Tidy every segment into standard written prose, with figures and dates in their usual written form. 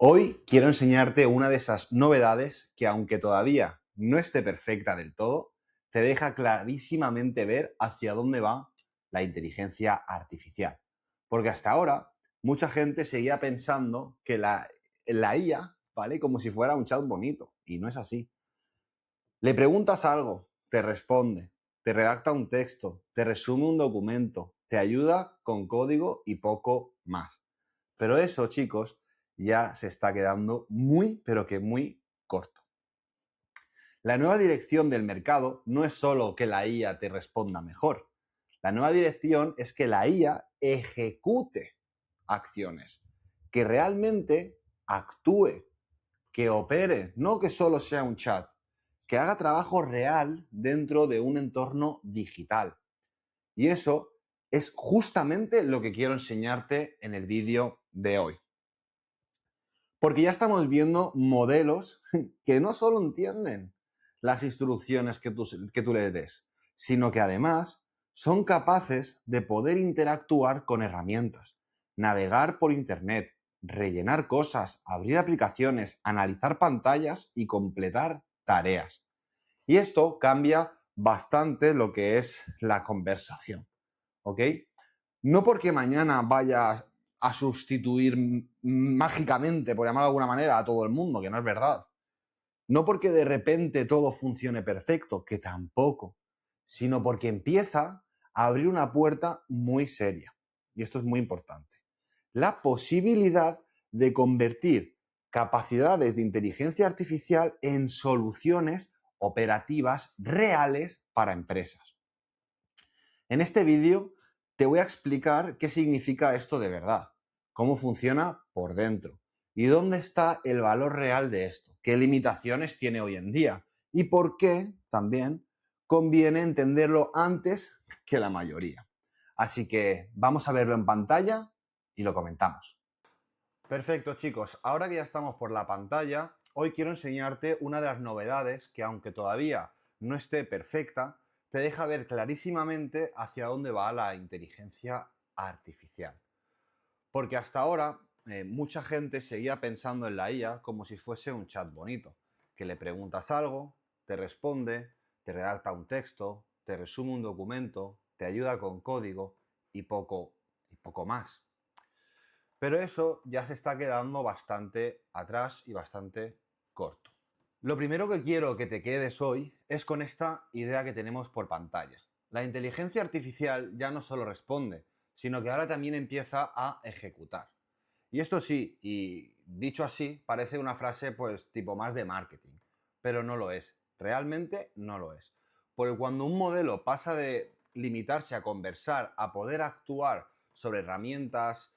Hoy quiero enseñarte una de esas novedades que, aunque todavía no esté perfecta del todo, te deja clarísimamente ver hacia dónde va la inteligencia artificial. Porque hasta ahora mucha gente seguía pensando que la IA, ¿vale? Como si fuera un chat bonito, y no es así. Le preguntas algo, te responde, te redacta un texto, te resume un documento, te ayuda con código y poco más. Pero eso, chicos, ya se está quedando muy, pero que muy corto. La nueva dirección del mercado no es solo que la IA te responda mejor. La nueva dirección es que la IA ejecute acciones, que realmente actúe, que opere, no que solo sea un chat, que haga trabajo real dentro de un entorno digital. Y eso es justamente lo que quiero enseñarte en el vídeo de hoy. Porque ya estamos viendo modelos que no solo entienden las instrucciones que tú les des, sino que además son capaces de poder interactuar con herramientas, navegar por internet, rellenar cosas, abrir aplicaciones, analizar pantallas y completar tareas. Y esto cambia bastante lo que es la conversación, ¿ok? No porque mañana vaya a sustituir mágicamente, por llamarlo de alguna manera, a todo el mundo, que no es verdad. No porque de repente todo funcione perfecto, que tampoco, sino porque empieza a abrir una puerta muy seria. Y esto es muy importante. La posibilidad de convertir capacidades de inteligencia artificial en soluciones operativas reales para empresas. En este vídeo te voy a explicar qué significa esto de verdad, cómo funciona por dentro y dónde está el valor real de esto, qué limitaciones tiene hoy en día y por qué también conviene entenderlo antes que la mayoría. Así que vamos a verlo en pantalla y lo comentamos. Perfecto, chicos. Ahora que ya estamos por la pantalla, hoy quiero enseñarte una de las novedades que, aunque todavía no esté perfecta, te deja ver clarísimamente hacia dónde va la inteligencia artificial. Porque hasta ahora mucha gente seguía pensando en la IA como si fuese un chat bonito, que le preguntas algo, te responde, te redacta un texto, te resume un documento, te ayuda con código y poco más. Pero eso ya se está quedando bastante atrás y bastante corto. Lo primero que quiero que te quedes hoy es con esta idea que tenemos por pantalla. La inteligencia artificial ya no solo responde, sino que ahora también empieza a ejecutar. Y esto sí, y dicho así, parece una frase pues tipo más de marketing, pero no lo es. Realmente no lo es. Porque cuando un modelo pasa de limitarse a conversar, a poder actuar sobre herramientas,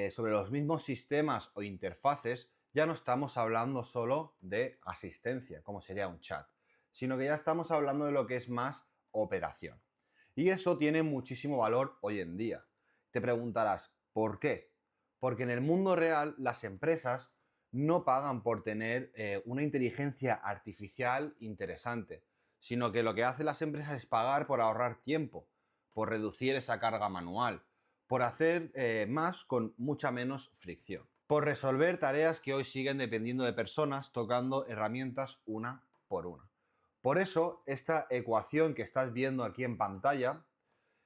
sobre los mismos sistemas o interfaces, ya no estamos hablando solo de asistencia, como sería un chat, sino que ya estamos hablando de lo que es más operación. Y eso tiene muchísimo valor hoy en día. Te preguntarás, ¿por qué? Porque en el mundo real las empresas no pagan por tener una inteligencia artificial interesante, sino que lo que hacen las empresas es pagar por ahorrar tiempo, por reducir esa carga manual, por hacer más con mucha menos fricción, por resolver tareas que hoy siguen dependiendo de personas tocando herramientas una por una. Por eso, esta ecuación que estás viendo aquí en pantalla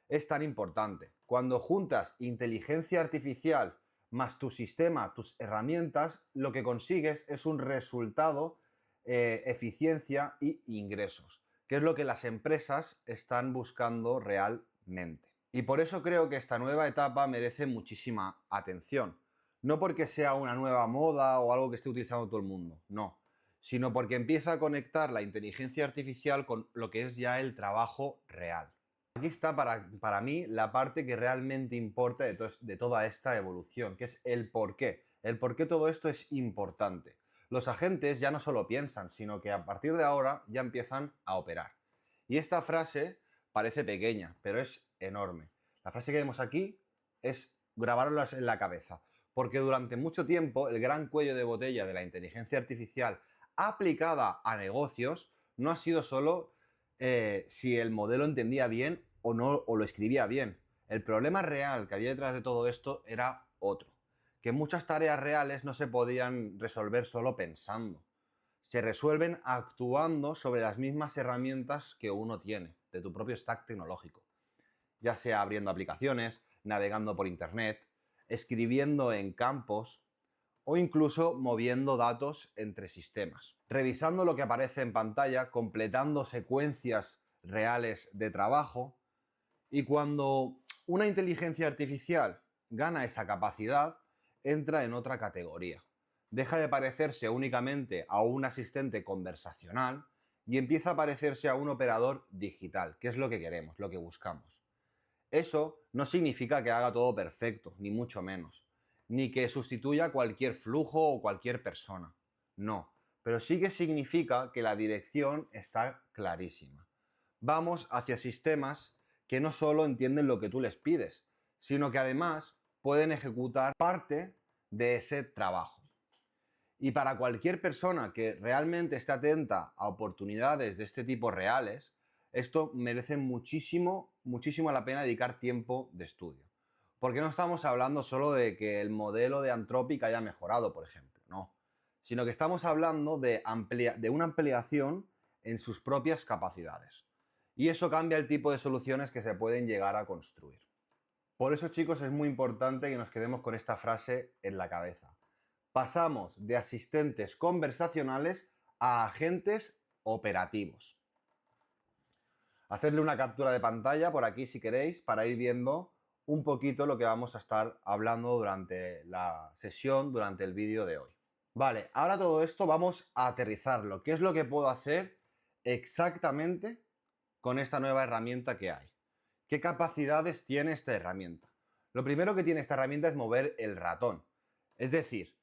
es tan importante. Cuando juntas inteligencia artificial más tu sistema, tus herramientas, lo que consigues es un resultado, eficiencia y ingresos, que es lo que las empresas están buscando realmente. Y por eso creo que esta nueva etapa merece muchísima atención. No porque sea una nueva moda o algo que esté utilizando todo el mundo, no, sino porque empieza a conectar la inteligencia artificial con lo que es ya el trabajo real. Aquí está para mí la parte que realmente importa de toda esta evolución, que es el por qué. El por qué todo esto es importante. Los agentes ya no solo piensan, sino que a partir de ahora ya empiezan a operar. Y esta frase parece pequeña, pero es enorme. La frase que vemos aquí es grabarla en la cabeza, porque durante mucho tiempo el gran cuello de botella de la inteligencia artificial aplicada a negocios no ha sido solo si el modelo entendía bien o no, o lo escribía bien. El problema real que había detrás de todo esto era otro, que muchas tareas reales no se podían resolver solo pensando. Se resuelven actuando sobre las mismas herramientas que uno tiene, de tu propio stack tecnológico. Ya sea abriendo aplicaciones, navegando por internet, escribiendo en campos o incluso moviendo datos entre sistemas. Revisando lo que aparece en pantalla, completando secuencias reales de trabajo, y cuando una inteligencia artificial gana esa capacidad, entra en otra categoría. Deja de parecerse únicamente a un asistente conversacional y empieza a parecerse a un operador digital, que es lo que queremos, lo que buscamos. Eso no significa que haga todo perfecto, ni mucho menos, ni que sustituya cualquier flujo o cualquier persona. No, pero sí que significa que la dirección está clarísima. Vamos hacia sistemas que no solo entienden lo que tú les pides, sino que además pueden ejecutar parte de ese trabajo. Y para cualquier persona que realmente esté atenta a oportunidades de este tipo reales, esto merece muchísimo, muchísimo la pena dedicar tiempo de estudio. Porque no estamos hablando solo de que el modelo de Anthropic haya mejorado, por ejemplo, no. Sino que estamos hablando de una ampliación en sus propias capacidades. Y eso cambia el tipo de soluciones que se pueden llegar a construir. Por eso, chicos, es muy importante que nos quedemos con esta frase en la cabeza. Pasamos de asistentes conversacionales a agentes operativos. Hacerle una captura de pantalla por aquí si queréis para ir viendo un poquito lo que vamos a estar hablando durante la sesión, durante el vídeo de hoy. Vale, ahora todo esto vamos a aterrizarlo. ¿Qué es lo que puedo hacer exactamente con esta nueva herramienta que hay? ¿Qué capacidades tiene esta herramienta? Lo primero que tiene esta herramienta es mover el ratón. Es decir,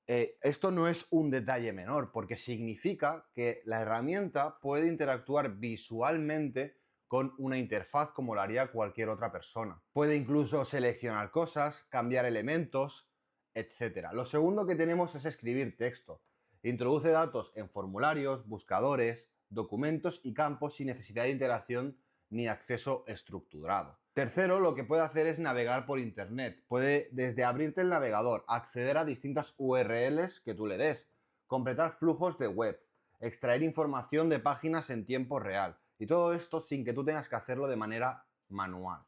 esto no es un detalle menor, porque significa que la herramienta puede interactuar visualmente con una interfaz como lo haría cualquier otra persona. Puede incluso seleccionar cosas, cambiar elementos, etc. Lo segundo que tenemos es escribir texto. Introduce datos en formularios, buscadores, documentos y campos sin necesidad de interacción ni acceso estructurado. Tercero, lo que puede hacer es navegar por internet. Puede desde abrirte el navegador, acceder a distintas URLs que tú le des, completar flujos de web, extraer información de páginas en tiempo real. Y todo esto sin que tú tengas que hacerlo de manera manual.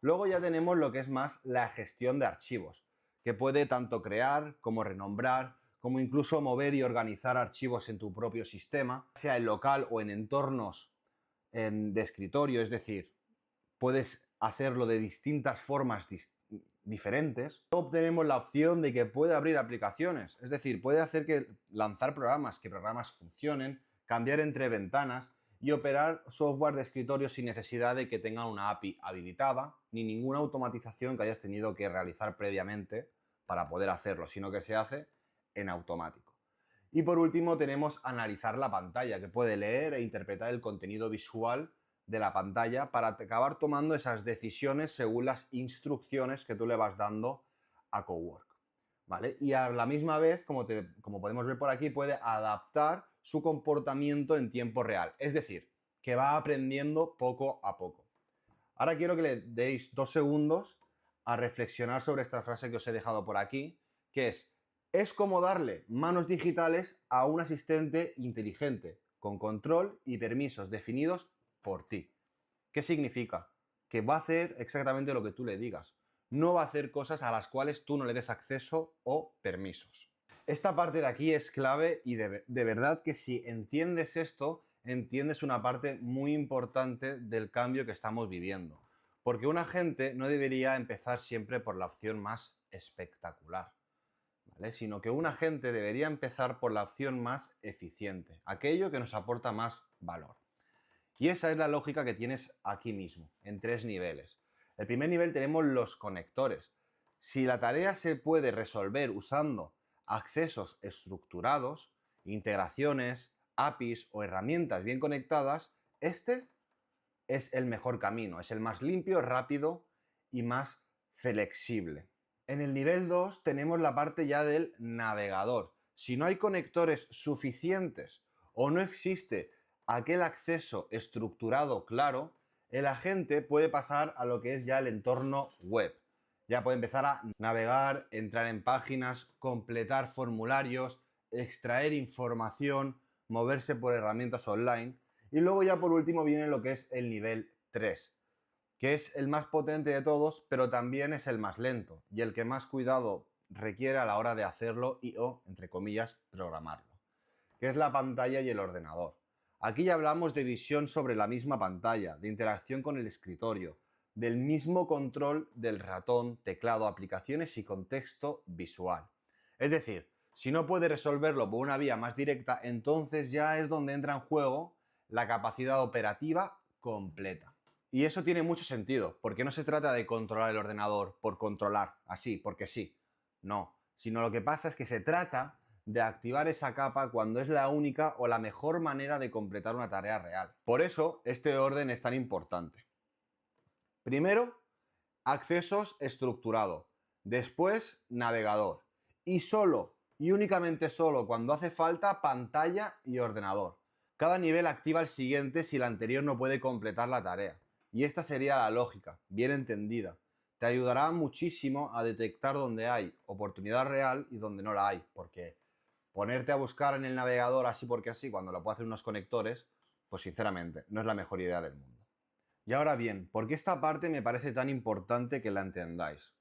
Luego ya tenemos lo que es más la gestión de archivos, que puede tanto crear como renombrar, como incluso mover y organizar archivos en tu propio sistema, sea en local o en entornos de escritorio, es decir, puedes hacerlo de distintas formas diferentes. Luego tenemos la opción de que puede abrir aplicaciones, es decir, puede hacer que lanzar programas, que programas funcionen, cambiar entre ventanas y operar software de escritorio sin necesidad de que tengan una API habilitada ni ninguna automatización que hayas tenido que realizar previamente para poder hacerlo, sino que se hace en automático. Y por último tenemos analizar la pantalla, que puede leer e interpretar el contenido visual de la pantalla para acabar tomando esas decisiones según las instrucciones que tú le vas dando a Cowork, ¿vale? Y a la misma vez, como podemos ver por aquí, puede adaptar su comportamiento en tiempo real. Es decir, que va aprendiendo poco a poco. Ahora quiero que le deis 2 segundos a reflexionar sobre esta frase que os he dejado por aquí, que es como darle manos digitales a un asistente inteligente, con control y permisos definidos por ti. ¿Qué significa? Que va a hacer exactamente lo que tú le digas. No va a hacer cosas a las cuales tú no le des acceso o permisos. Esta parte de aquí es clave y de verdad que si entiendes esto, entiendes una parte muy importante del cambio que estamos viviendo. Porque un agente no debería empezar siempre por la opción más espectacular, ¿vale? Sino que un agente debería empezar por la opción más eficiente, aquello que nos aporta más valor. Y esa es la lógica que tienes aquí mismo, en 3 niveles. El primer nivel tenemos los conectores. Si la tarea se puede resolver usando accesos estructurados, integraciones, APIs o herramientas bien conectadas, este es el mejor camino, es el más limpio, rápido y más flexible. En el nivel 2 tenemos la parte ya del navegador. Si no hay conectores suficientes o no existe aquel acceso estructurado claro, el agente puede pasar a lo que es ya el entorno web. Ya puede empezar a navegar, entrar en páginas, completar formularios, extraer información, moverse por herramientas online. Y luego ya por último viene lo que es el nivel 3, que es el más potente de todos, pero también es el más lento y el que más cuidado requiere a la hora de hacerlo y o, entre comillas, programarlo, que es la pantalla y el ordenador. Aquí ya hablamos de visión sobre la misma pantalla, de interacción con el escritorio, del mismo control del ratón, teclado, aplicaciones y contexto visual. Es decir, si no puede resolverlo por una vía más directa, entonces ya es donde entra en juego la capacidad operativa completa. Y eso tiene mucho sentido, porque no se trata de controlar el ordenador por controlar, así, porque sí. No, sino lo que pasa es que se trata de activar esa capa cuando es la única o la mejor manera de completar una tarea real. Por eso, este orden es tan importante. Primero, accesos estructurado. Después, navegador. Y solo, y únicamente solo cuando hace falta, pantalla y ordenador. Cada nivel activa el siguiente si el anterior no puede completar la tarea. Y esta sería la lógica, bien entendida. Te ayudará muchísimo a detectar dónde hay oportunidad real y dónde no la hay, porque ponerte a buscar en el navegador así porque así, cuando lo puedo hacer unos conectores, pues sinceramente, no es la mejor idea del mundo. Y ahora bien, ¿por qué esta parte me parece tan importante que la entendáis?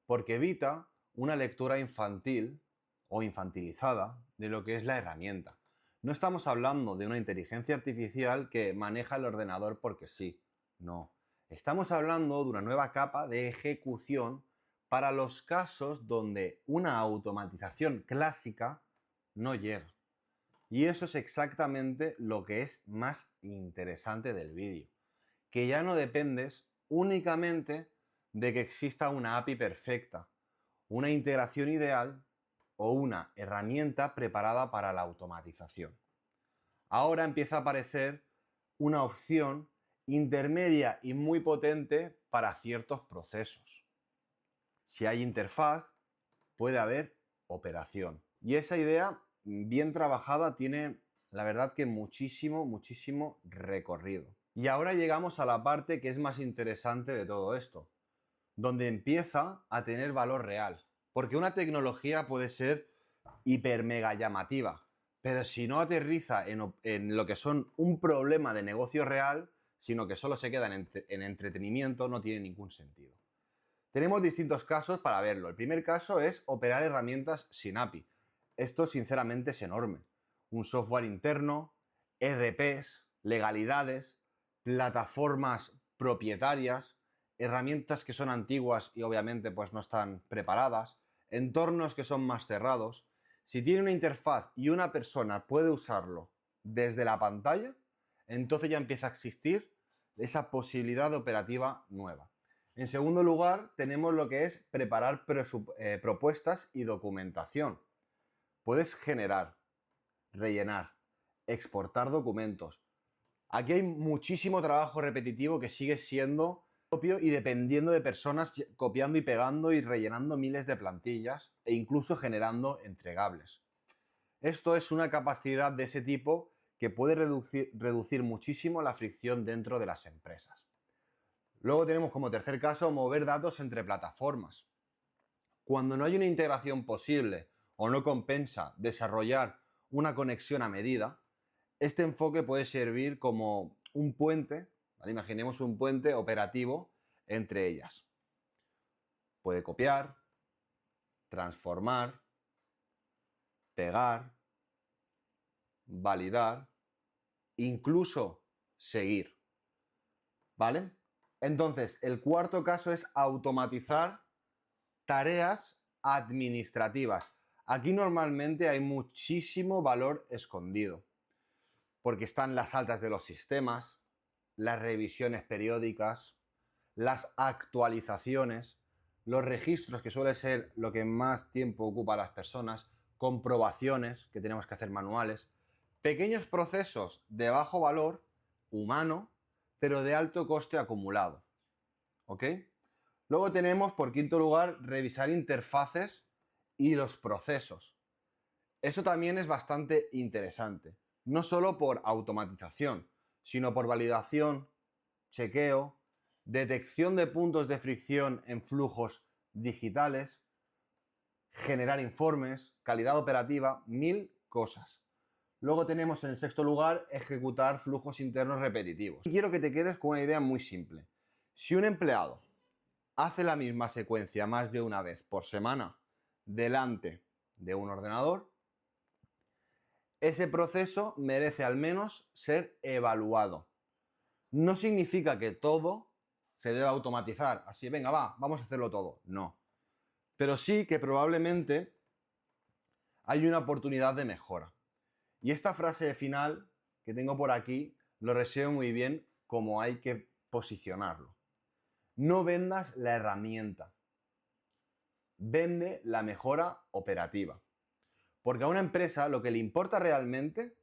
Porque evita una lectura infantil o infantilizada de lo que es la herramienta. No estamos hablando de una inteligencia artificial que maneja el ordenador porque sí, no. Estamos hablando de una nueva capa de ejecución para los casos donde una automatización clásica no llega. Y eso es exactamente lo que es más interesante del vídeo, que ya no dependes únicamente de que exista una API perfecta, una integración ideal o una herramienta preparada para la automatización. Ahora empieza a aparecer una opción intermedia y muy potente para ciertos procesos. Si hay interfaz, puede haber operación. Y esa idea, bien trabajada, tiene, la verdad, que muchísimo recorrido. Y ahora llegamos a la parte que es más interesante de todo esto, donde empieza a tener valor real. Porque una tecnología puede ser hiper mega llamativa, pero si no aterriza en lo que son un problema de negocio real, sino que solo se queda en entretenimiento, no tiene ningún sentido. Tenemos distintos casos para verlo. El primer caso es operar herramientas sin API. Esto sinceramente es enorme. Un software interno, RPs, legalidades, plataformas propietarias, herramientas que son antiguas y obviamente pues no están preparadas, entornos que son más cerrados. Si tiene una interfaz y una persona puede usarlo desde la pantalla, entonces ya empieza a existir esa posibilidad operativa nueva. En segundo lugar, tenemos lo que es preparar propuestas y documentación. Puedes generar, rellenar, exportar documentos. Aquí hay muchísimo trabajo repetitivo que sigue siendo propio y dependiendo de personas copiando y pegando y rellenando miles de plantillas e incluso generando entregables. Esto es una capacidad de ese tipo que puede reducir muchísimo la fricción dentro de las empresas. Luego tenemos como tercer caso mover datos entre plataformas. Cuando no hay una integración posible o no compensa desarrollar una conexión a medida, este enfoque puede servir como un puente, ¿vale? Imaginemos un puente operativo entre ellas. Puede copiar, transformar, pegar, validar, incluso seguir. ¿Vale? Entonces, el cuarto caso es automatizar tareas administrativas. Aquí normalmente hay muchísimo valor escondido, porque están las altas de los sistemas, las revisiones periódicas, las actualizaciones, los registros, que suele ser lo que más tiempo ocupa a las personas, comprobaciones que tenemos que hacer manuales, pequeños procesos de bajo valor humano, pero de alto coste acumulado. ¿Ok? Luego tenemos, por quinto lugar, revisar interfaces y los procesos. Eso también es bastante interesante, no solo por automatización, sino por validación, chequeo, detección de puntos de fricción en flujos digitales, generar informes, calidad operativa, 1000 cosas. Luego tenemos en el sexto lugar ejecutar flujos internos repetitivos. Y quiero que te quedes con una idea muy simple. Si un empleado hace la misma secuencia más de una vez por semana delante de un ordenador, ese proceso merece al menos ser evaluado. No significa que todo se deba automatizar. Así, venga, vamos a hacerlo todo. No. Pero sí que probablemente hay una oportunidad de mejora. Y esta frase final que tengo por aquí lo resume muy bien cómo hay que posicionarlo. No vendas la herramienta. Vende la mejora operativa. Porque a una empresa lo que le importa realmente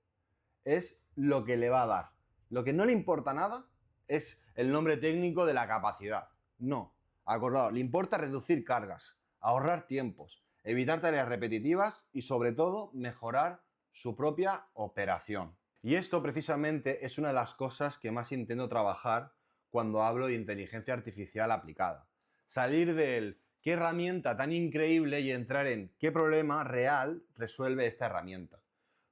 es lo que le va a dar. Lo que no le importa nada es el nombre técnico de la capacidad. No. Acordado, le importa reducir cargas, ahorrar tiempos, evitar tareas repetitivas y sobre todo mejorar su propia operación. Y esto precisamente es una de las cosas que más intento trabajar cuando hablo de inteligencia artificial aplicada. Salir del qué herramienta tan increíble y entrar en qué problema real resuelve esta herramienta.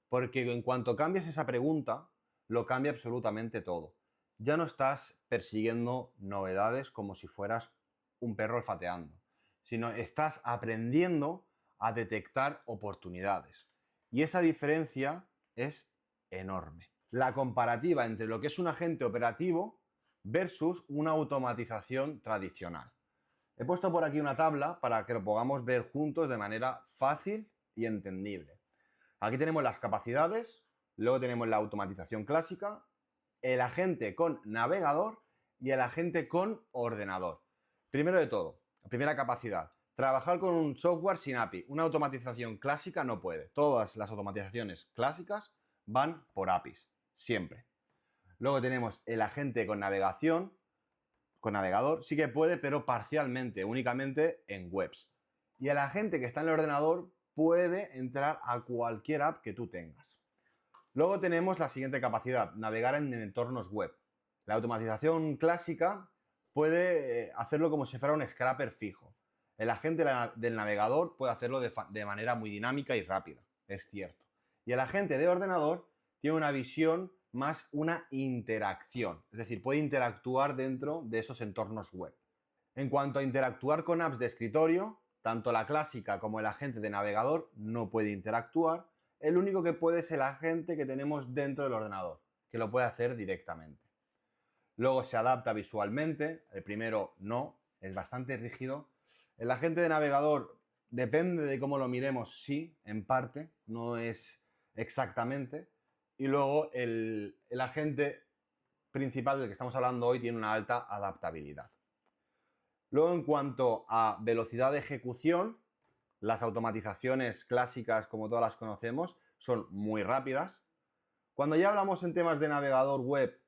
Porque en cuanto cambies esa pregunta, lo cambia absolutamente todo. Ya no estás persiguiendo novedades como si fueras un perro olfateando, sino estás aprendiendo a detectar oportunidades. Y esa diferencia es enorme. La comparativa entre lo que es un agente operativo versus una automatización tradicional. He puesto por aquí una tabla para que lo podamos ver juntos de manera fácil y entendible. Aquí tenemos las capacidades, luego tenemos la automatización clásica, el agente con navegador y el agente con ordenador. Primero de todo, la primera capacidad, trabajar con un software sin API. Una automatización clásica no puede. Todas las automatizaciones clásicas van por APIs, siempre. Luego tenemos el agente con navegación, con navegador, sí que puede, pero parcialmente, únicamente en webs. Y el agente que está en el ordenador puede entrar a cualquier app que tú tengas. Luego tenemos la siguiente capacidad, navegar en entornos web. La automatización clásica puede hacerlo como si fuera un scraper fijo. El agente del navegador puede hacerlo de manera muy dinámica y rápida, es cierto. Y el agente de ordenador tiene una visión más una interacción, es decir, puede interactuar dentro de esos entornos web. En cuanto a interactuar con apps de escritorio, tanto la clásica como el agente de navegador no puede interactuar. El único que puede es el agente que tenemos dentro del ordenador, que lo puede hacer directamente. Luego se adapta visualmente, el primero no, es bastante rígido. El agente de navegador depende de cómo lo miremos, sí, en parte, no es exactamente. Y luego el agente principal del que estamos hablando hoy tiene una alta adaptabilidad. Luego, en cuanto a velocidad de ejecución, las automatizaciones clásicas, como todas las conocemos, son muy rápidas. Cuando ya hablamos en temas de navegador web,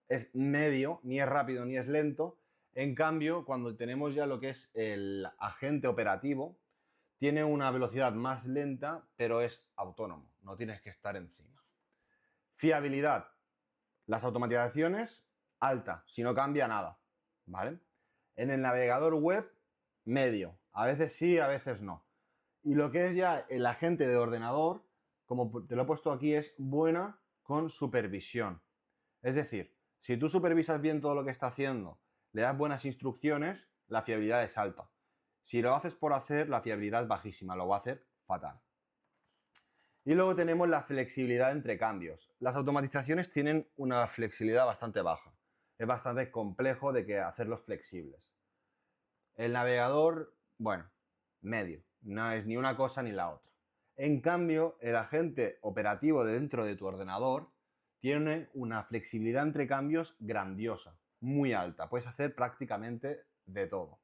es medio, ni es rápido ni es lento. En cambio, cuando tenemos ya lo que es el agente operativo, tiene una velocidad más lenta, pero es autónomo, no tienes que estar encima. Fiabilidad. Las automatizaciones, alta, si no cambia nada, ¿vale? En el navegador web, medio. A veces sí, a veces no. Y lo que es ya el agente de ordenador, como te lo he puesto aquí, es buena con supervisión. Es decir, si tú supervisas bien todo lo que está haciendo, le das buenas instrucciones, la fiabilidad es alta. Si lo haces por hacer, la fiabilidad es bajísima, lo va a hacer fatal. Y luego tenemos la flexibilidad entre cambios. Las automatizaciones tienen una flexibilidad bastante baja. Es bastante complejo de que hacerlos flexibles. El navegador, bueno, medio. No es ni una cosa ni la otra. En cambio, el agente operativo dentro de tu ordenador tiene una flexibilidad entre cambios grandiosa, muy alta. Puedes hacer prácticamente de todo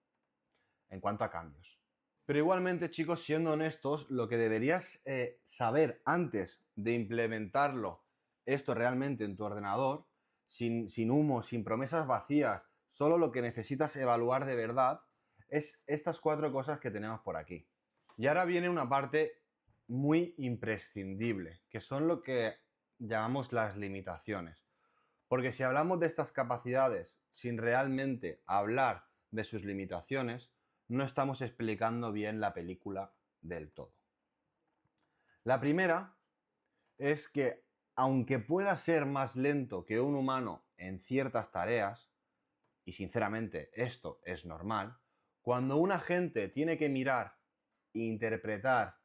en cuanto a cambios. Pero igualmente, chicos, siendo honestos, lo que deberías saber antes de implementarlo esto realmente en tu ordenador, sin humo, sin promesas vacías, solo lo que necesitas evaluar de verdad, es estas 4 cosas que tenemos por aquí. Y ahora viene una parte muy imprescindible, que son lo que llamamos las limitaciones. Porque si hablamos de estas capacidades sin realmente hablar de sus limitaciones, no estamos explicando bien la película del todo. La primera es que, aunque pueda ser más lento que un humano en ciertas tareas, y sinceramente esto es normal, cuando un agente tiene que mirar, interpretar,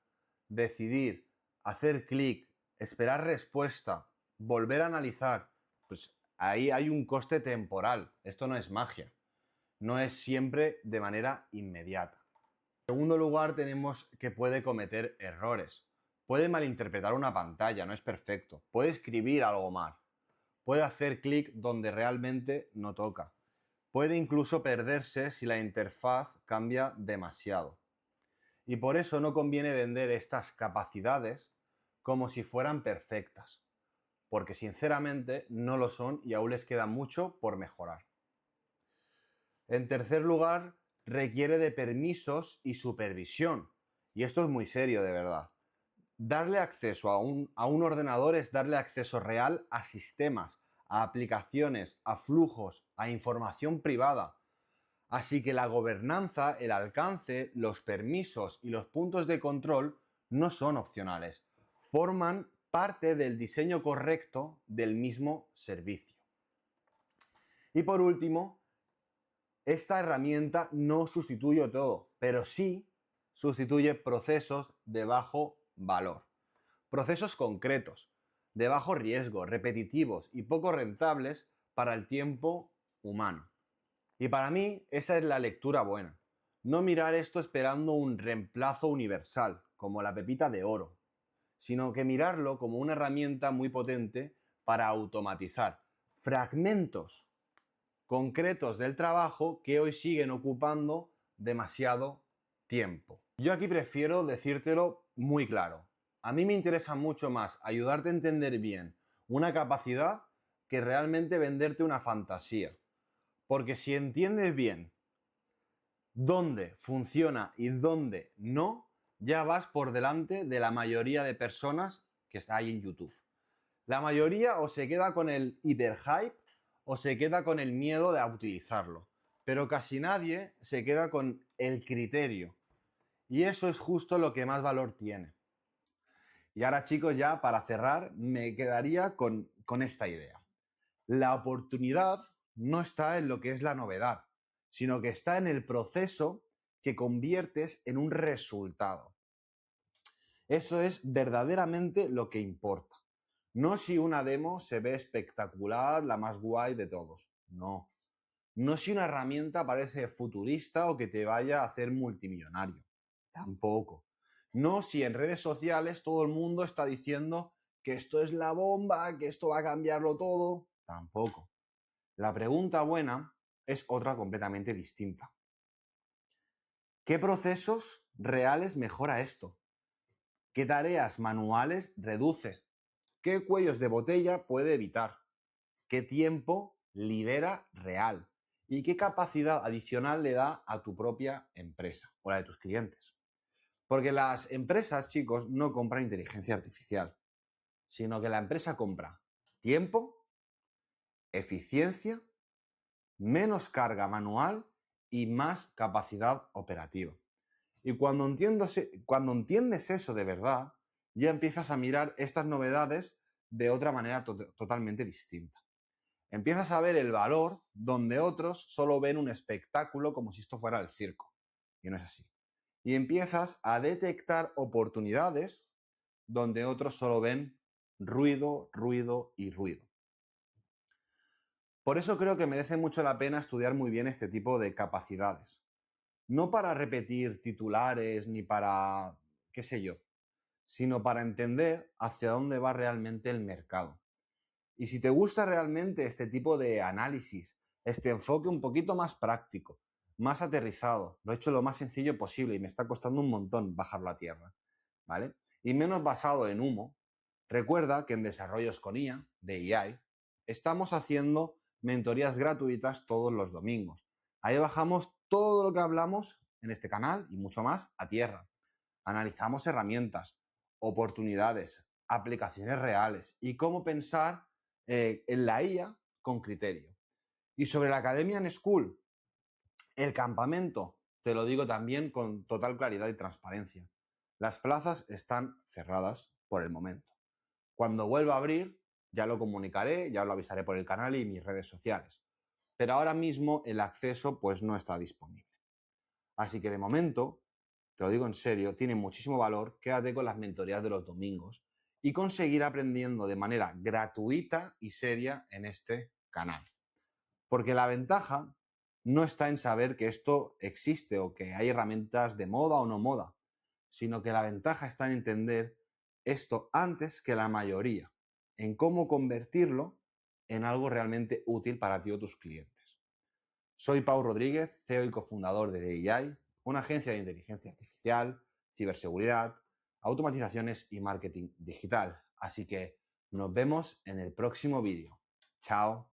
decidir, hacer clic, esperar respuesta, volver a analizar, pues ahí hay un coste temporal. Esto no es magia. No es siempre de manera inmediata. En segundo lugar, tenemos que puede cometer errores. Puede malinterpretar una pantalla, no es perfecto. Puede escribir algo mal. Puede hacer clic donde realmente no toca. Puede incluso perderse si la interfaz cambia demasiado. Y por eso no conviene vender estas capacidades como si fueran perfectas, porque sinceramente no lo son y aún les queda mucho por mejorar. En tercer lugar, requiere de permisos y supervisión. Y esto es muy serio, de verdad. Darle acceso a un ordenador es darle acceso real a sistemas, a aplicaciones, a flujos, a información privada. Así que la gobernanza, el alcance, los permisos y los puntos de control no son opcionales. Forman parte del diseño correcto del mismo servicio. Y por último, esta herramienta no sustituye todo, pero sí sustituye procesos de bajo valor. Procesos concretos, de bajo riesgo, repetitivos y poco rentables para el tiempo humano. Y para mí esa es la lectura buena. No mirar esto esperando un reemplazo universal, como la pepita de oro, sino que mirarlo como una herramienta muy potente para automatizar fragmentos concretos del trabajo que hoy siguen ocupando demasiado tiempo. Yo aquí prefiero decírtelo muy claro. A mí me interesa mucho más ayudarte a entender bien una capacidad que realmente venderte una fantasía. Porque si entiendes bien dónde funciona y dónde no, ya vas por delante de la mayoría de personas que hay en YouTube. La mayoría o se queda con el hiperhype o se queda con el miedo de utilizarlo. Pero casi nadie se queda con el criterio. Y eso es justo lo que más valor tiene. Y ahora, chicos, ya para cerrar, me quedaría con esta idea. La oportunidad no está en lo que es la novedad, sino que está en el proceso que conviertes en un resultado. Eso es verdaderamente lo que importa. No si una demo se ve espectacular, la más guay de todos. No. No si una herramienta parece futurista o que te vaya a hacer multimillonario. Tampoco. No si en redes sociales todo el mundo está diciendo que esto es la bomba, que esto va a cambiarlo todo. Tampoco. La pregunta buena es otra completamente distinta. ¿Qué procesos reales mejora esto? ¿Qué tareas manuales reduce? ¿Qué cuellos de botella puede evitar? ¿Qué tiempo libera real? ¿Y qué capacidad adicional le da a tu propia empresa o la de tus clientes? Porque las empresas, chicos, no compran inteligencia artificial, sino que la empresa compra tiempo, eficiencia, menos carga manual y más capacidad operativa. Y cuando entiendes eso de verdad, ya empiezas a mirar estas novedades de otra manera totalmente distinta. Empiezas a ver el valor donde otros solo ven un espectáculo como si esto fuera el circo. Y no es así. Y empiezas a detectar oportunidades donde otros solo ven ruido, ruido y ruido. Por eso creo que merece mucho la pena estudiar muy bien este tipo de capacidades. No para repetir titulares ni para qué sé yo, sino para entender hacia dónde va realmente el mercado. Y si te gusta realmente este tipo de análisis, este enfoque un poquito más práctico, más aterrizado, lo he hecho lo más sencillo posible y me está costando un montón bajarlo a tierra, ¿vale? Y menos basado en humo, recuerda que en Desarrollos con IA, de AI, estamos haciendo mentorías gratuitas todos los domingos. Ahí bajamos todo lo que hablamos en este canal y mucho más a tierra. Analizamos herramientas, oportunidades, aplicaciones reales y cómo pensar en la IA con criterio. Y sobre la Academia en School, el campamento te lo digo también con total claridad y transparencia. Las plazas están cerradas por el momento. Cuando vuelva a abrir, ya lo comunicaré, ya lo avisaré por el canal y mis redes sociales. Pero ahora mismo el acceso pues no está disponible. Así que de momento, te lo digo en serio, tiene muchísimo valor, quédate con las mentorías de los domingos y conseguir aprendiendo de manera gratuita y seria en este canal. Porque la ventaja no está en saber que esto existe o que hay herramientas de moda o no moda, sino que la ventaja está en entender esto antes que la mayoría, en cómo convertirlo en algo realmente útil para ti o tus clientes. Soy Pau Rodríguez, CEO y cofundador de DEI, una agencia de inteligencia artificial, ciberseguridad, automatizaciones y marketing digital. Así que nos vemos en el próximo vídeo. Chao.